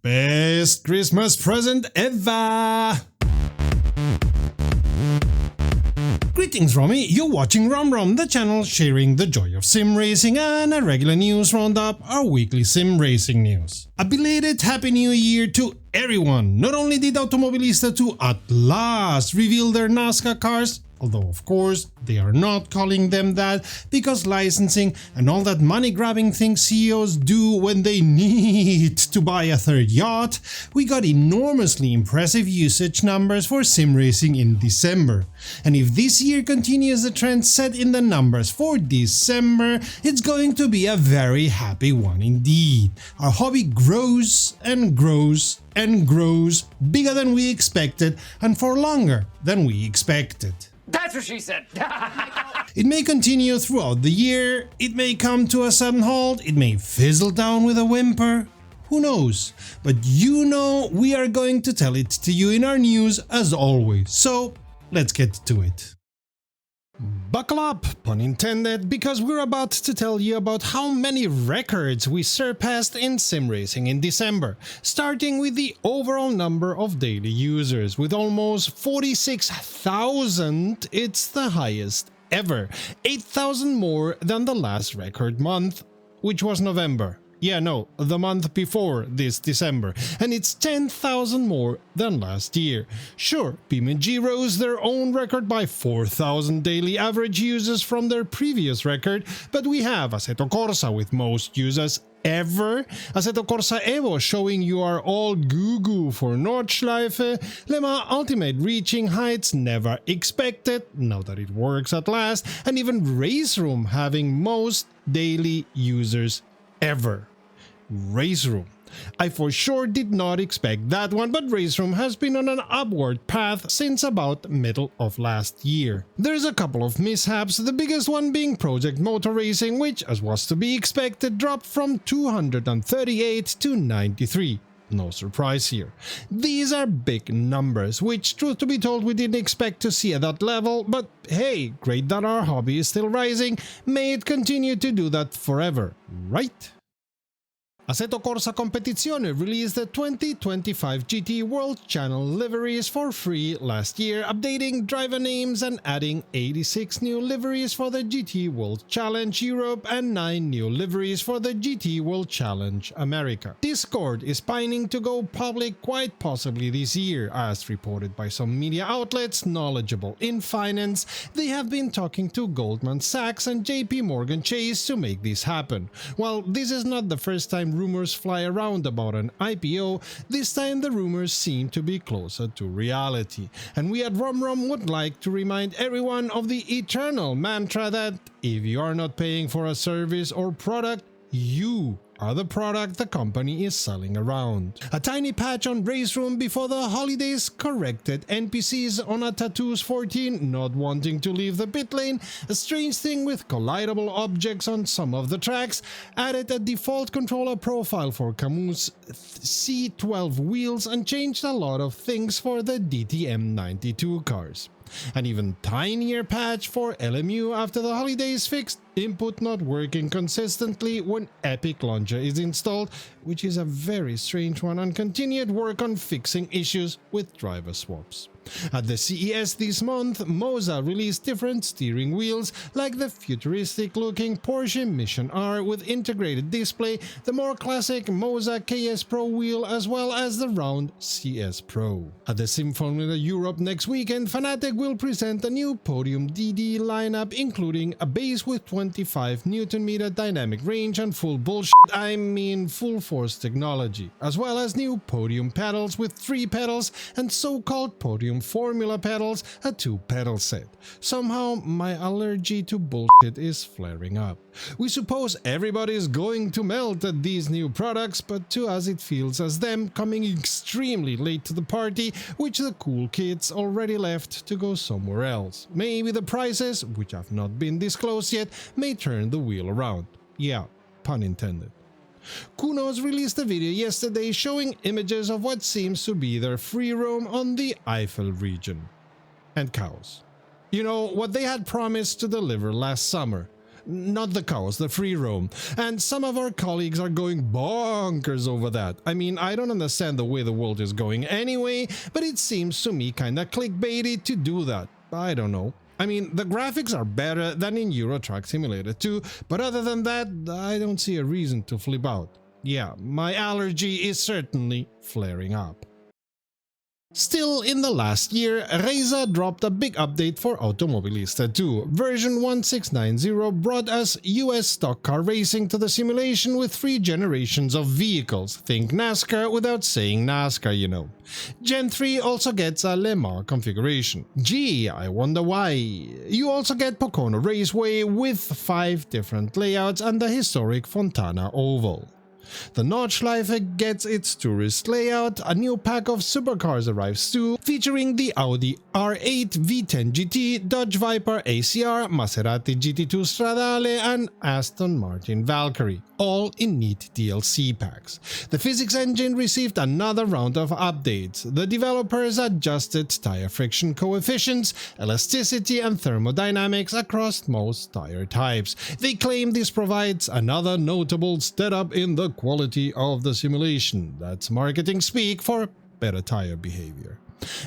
Best Christmas present ever! Greetings Romy, you're watching WromWrom, the channel sharing the joy of sim racing and a regular news roundup, our weekly sim racing news. A belated Happy New Year to everyone! Not only did Automobilista 2 at last reveal their Nascar cars, although of course they are not calling them that because licensing and all that money-grabbing thing CEOs do when they need to buy a third yacht, we got enormously impressive usage numbers for sim racing in December. And if this year continues the trend set in the numbers for December, it's going to be a very happy one indeed. Our hobby grows and grows and grows, bigger than we expected and for longer than we expected. That's what she said! It may continue throughout the year, it may come to a sudden halt, it may fizzle down with a whimper, who knows? But you know we are going to tell it to you in our news as always, so let's get to it. Buckle up, pun intended, because we're about to tell you about how many records we surpassed in sim racing in December, starting with the overall number of daily users. With almost 46,000, it's the highest ever, 8,000 more than the last record month, which was November. Yeah, no, the month before this December, and it's 10,000 more than last year. Sure, BeamNG rose their own record by 4,000 daily average users from their previous record, but we have Assetto Corsa with most users ever, Assetto Corsa Evo showing you are all goo-goo for Nordschleife, Le Mans Ultimate reaching heights never expected, now that it works at last, and even RaceRoom having most daily users ever. RaceRoom. I for sure did not expect that one, but RaceRoom has been on an upward path since about middle of last year. There's a couple of mishaps, the biggest one being Project Motor Racing, which, as was to be expected, dropped from 238 to 93. No surprise here. These are big numbers, which, truth to be told, we didn't expect to see at that level, but hey, great that our hobby is still rising, may it continue to do that forever, right? Assetto Corsa Competizione released the 2025 GT World Channel liveries for free last year, updating driver names and adding 86 new liveries for the GT World Challenge Europe and 9 new liveries for the GT World Challenge America. Discord is pining to go public quite possibly this year, as reported by some media outlets knowledgeable in finance. They have been talking to Goldman Sachs and JP Morgan Chase to make this happen. While this is not the first time rumors fly around about an IPO, this time the rumors seem to be closer to reality. And we at WromWrom would like to remind everyone of the eternal mantra that if you are not paying for a service or product, you are the product the company is selling around. A tiny patch on RaceRoom before the holidays corrected NPCs on a Tattoos 14 not wanting to leave the pit lane, a strange thing with collidable objects on some of the tracks, added a default controller profile for Camus C12 wheels and changed a lot of things for the DTM92 cars. An even tinier patch for LMU after the holidays fixed input not working consistently when Epic Launcher is installed, which is a very strange one, and continued work on fixing issues with driver swaps. At the CES this month, Moza released different steering wheels, like the futuristic-looking Porsche Mission R with integrated display, the more classic Moza KS Pro wheel, as well as the round CS Pro. At the Sim Formula Europe next weekend, Fanatec will present a new Podium DD lineup, including a base with 25 Nm dynamic range and full full force technology, as well as new Podium pedals with 3 pedals and so-called Podium Formula pedals, a 2-pedal set. Somehow my allergy to bullshit is flaring up. We suppose everybody is going to melt at these new products, but to us it feels as them coming extremely late to the party, which the cool kids already left to go somewhere else. Maybe the prices, which have not been disclosed yet, may turn the wheel around. Yeah, pun intended. Kunos released a video yesterday showing images of what seems to be their free roam on the Eifel region. And cows. You know, what they had promised to deliver last summer. not the chaos, the free roam. And some of our colleagues are going bonkers over that. I mean, I don't understand the way the world is going anyway, but it seems to me kinda clickbaity to do that. I don't know. I mean, the graphics are better than in Euro Truck Simulator 2, but other than that, I don't see a reason to flip out. Yeah, my allergy is certainly flaring up. Still in the last year, Reza dropped a big update for Automobilista 2. Version 1690 brought us US stock car racing to the simulation with 3 generations of vehicles. Think NASCAR without saying NASCAR, you know. Gen 3 also gets a Le Mans configuration. Gee, I wonder why. You also get Pocono Raceway with 5 different layouts and the historic Fontana Oval. The Nordschleife gets its tourist layout, a new pack of supercars arrives too, featuring the Audi R8 V10 GT, Dodge Viper ACR, Maserati GT2 Stradale and Aston Martin Valkyrie, all in neat DLC packs. The physics engine received another round of updates. The developers adjusted tire friction coefficients, elasticity and thermodynamics across most tire types. They claim this provides another notable step up in the quality of the simulation. That's marketing speak for better tire behavior.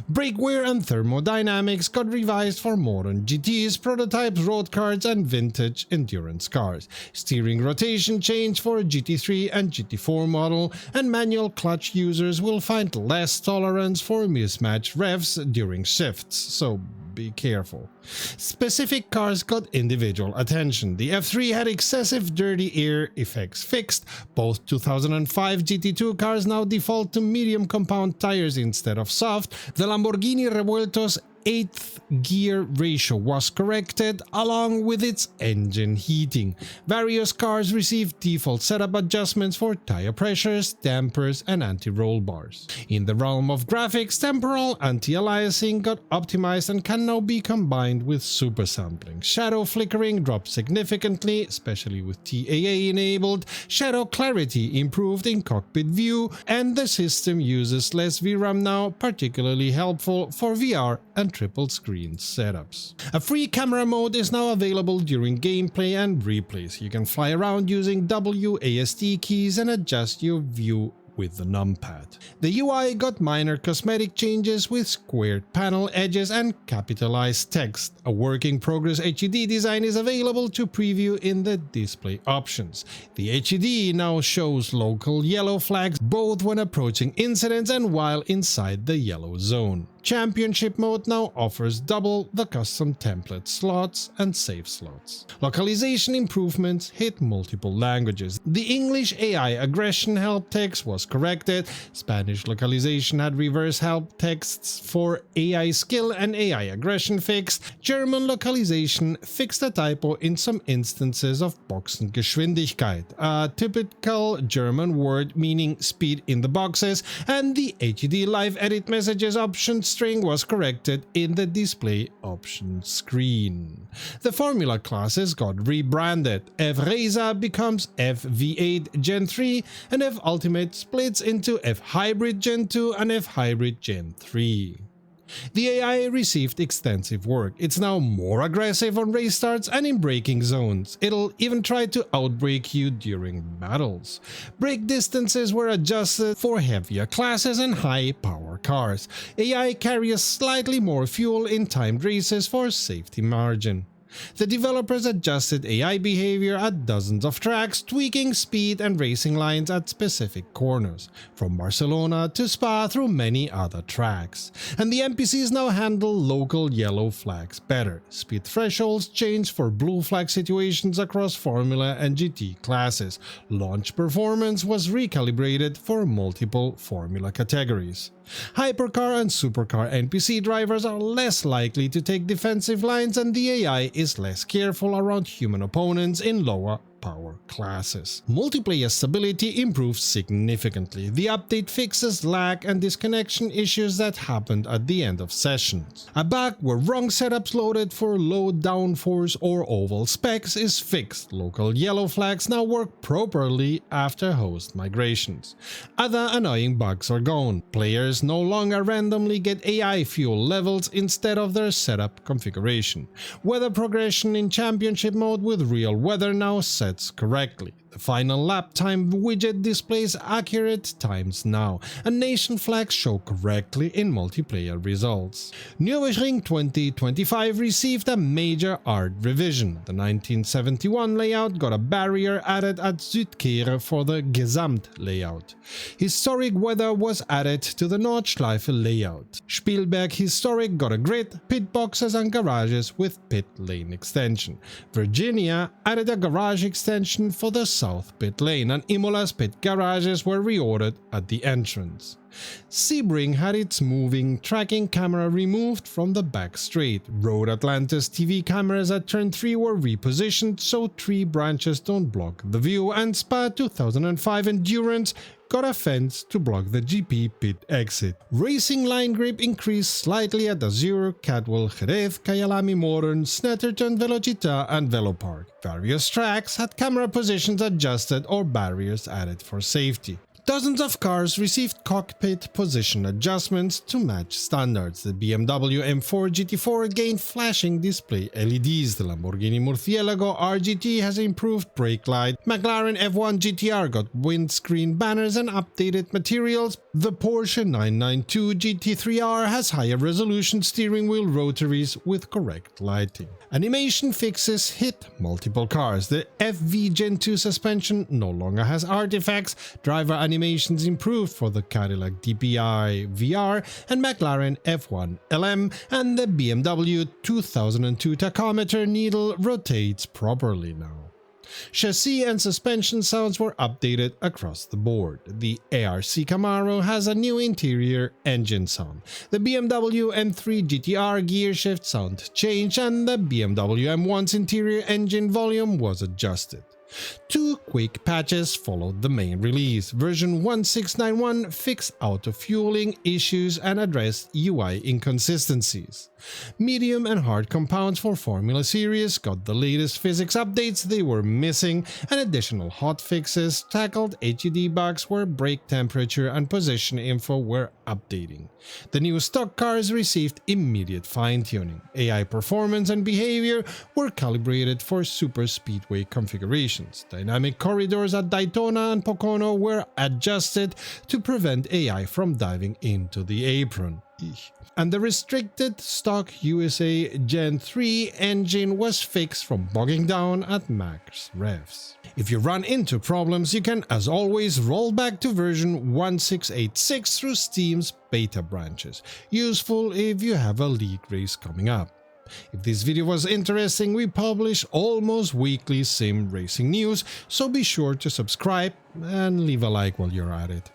Brake wear and thermodynamics got revised for modern GTs, prototypes, road cars and vintage endurance cars. Steering rotation changed for a GT3 and GT4 model, and manual clutch users will find less tolerance for mismatched revs during shifts, so be careful. Specific cars got individual attention. The F3 had excessive dirty air effects fixed. Both 2005 GT2 cars now default to medium compound tires instead of soft. The Lamborghini Revuelto's 8th gear ratio was corrected, along with its engine heating. Various cars received default setup adjustments for tire pressures, dampers and anti-roll bars. In the realm of graphics, temporal anti-aliasing got optimized and can now be combined with super sampling. Shadow flickering dropped significantly, especially with TAA enabled. Shadow clarity improved in cockpit view, and the system uses less VRAM now, particularly helpful for VR and triple screen setups. A free camera mode is now available during gameplay and replays. You can fly around using WASD keys and adjust your view with the numpad. The UI got minor cosmetic changes with squared panel edges and capitalized text. A working progress HUD design is available to preview in the display options. The HUD now shows local yellow flags both when approaching incidents and while inside the yellow zone. Championship mode now offers double the custom template slots and save slots. Localization improvements hit multiple languages. The English AI aggression help text was corrected. Spanish localization had reverse help texts for AI skill and AI aggression fixed. German localization fixed a typo in some instances of Boxengeschwindigkeit, a typical German word meaning speed in the boxes, and the HUD live edit messages option string was corrected in the display options screen. The formula classes got rebranded. F-Reza becomes F-V8 Gen 3 and F-Ultimate splits into F-Hybrid Gen 2 and F-Hybrid Gen 3. The AI received extensive work. It's now more aggressive on race starts and in braking zones. It'll even try to outbrake you during battles. Brake distances were adjusted for heavier classes and high-power cars. AI carries slightly more fuel in timed races for safety margin. The developers adjusted AI behavior at dozens of tracks, tweaking speed and racing lines at specific corners, from Barcelona to Spa through many other tracks. And the NPCs now handle local yellow flags better. Speed thresholds changed for blue flag situations across Formula and GT classes. Launch performance was recalibrated for multiple Formula categories. Hypercar and supercar NPC drivers are less likely to take defensive lines, and the AI is less careful around human opponents in lower power classes. Multiplayer stability improved significantly. The update fixes lag and disconnection issues that happened at the end of sessions. A bug where wrong setups loaded for low downforce or oval specs is fixed. Local yellow flags now work properly after host migrations. Other annoying bugs are gone. Players no longer randomly get AI fuel levels instead of their setup configuration. Weather progression in championship mode with real weather now sets correctly. The final lap time widget displays accurate times now, and nation flags show correctly in multiplayer results. Nürburgring 2025 received a major art revision. The 1971 layout got a barrier added at Südkehre for the Gesamt layout. Historic weather was added to the Nordschleife layout. Spielberg Historic got a grid, pit boxes and garages with pit lane extension. Virginia added a garage extension for the south pit lane, and Imola's pit garages were reordered at the entrance. Sebring had its moving tracking camera removed from the back straight. Road Atlantis TV cameras at turn 3 were repositioned so tree branches don't block the view, and Spa 2005 Endurance got a fence to block the GP pit exit. Racing line grip increased slightly at Azure, Cadwell, Jerez, Kyalami Modern, Snetterton, Velocita and Velopark. Various tracks had camera positions adjusted or barriers added for safety. Dozens of cars received cockpit position adjustments to match standards. The BMW M4 GT4 gained flashing display LEDs. The Lamborghini Murcielago RGT has improved brake light. McLaren F1 GTR got windscreen banners and updated materials. The Porsche 992 GT3R has higher resolution steering wheel rotaries with correct lighting. Animation fixes hit multiple cars. The FV Gen 2 suspension no longer has artifacts. Driver animations improved for the Cadillac DPI VR and McLaren F1 LM, and the BMW 2002 tachometer needle rotates properly now. Chassis and suspension sounds were updated across the board. The ARC Camaro has a new interior engine sound. The BMW M3 GTR gearshift sound changed, and the BMW M1's interior engine volume was adjusted. Two quick patches followed the main release. Version 1691 fixed auto-fueling issues and addressed UI inconsistencies. Medium and hard compounds for Formula Series got the latest physics updates they were missing, and additional hotfixes tackled HUD bugs where brake temperature and position info were updating. The new stock cars received immediate fine-tuning. AI performance and behavior were calibrated for super speedway configurations. Dynamic corridors at Daytona and Pocono were adjusted to prevent AI from diving into the apron. And the restricted stock USA Gen 3 engine was fixed from bogging down at max revs. If you run into problems, you can, as always, roll back to version 1686 through Steam's beta branches. Useful if you have a league race coming up. If this video was interesting, we publish almost weekly sim racing news, so be sure to subscribe and leave a like while you're at it.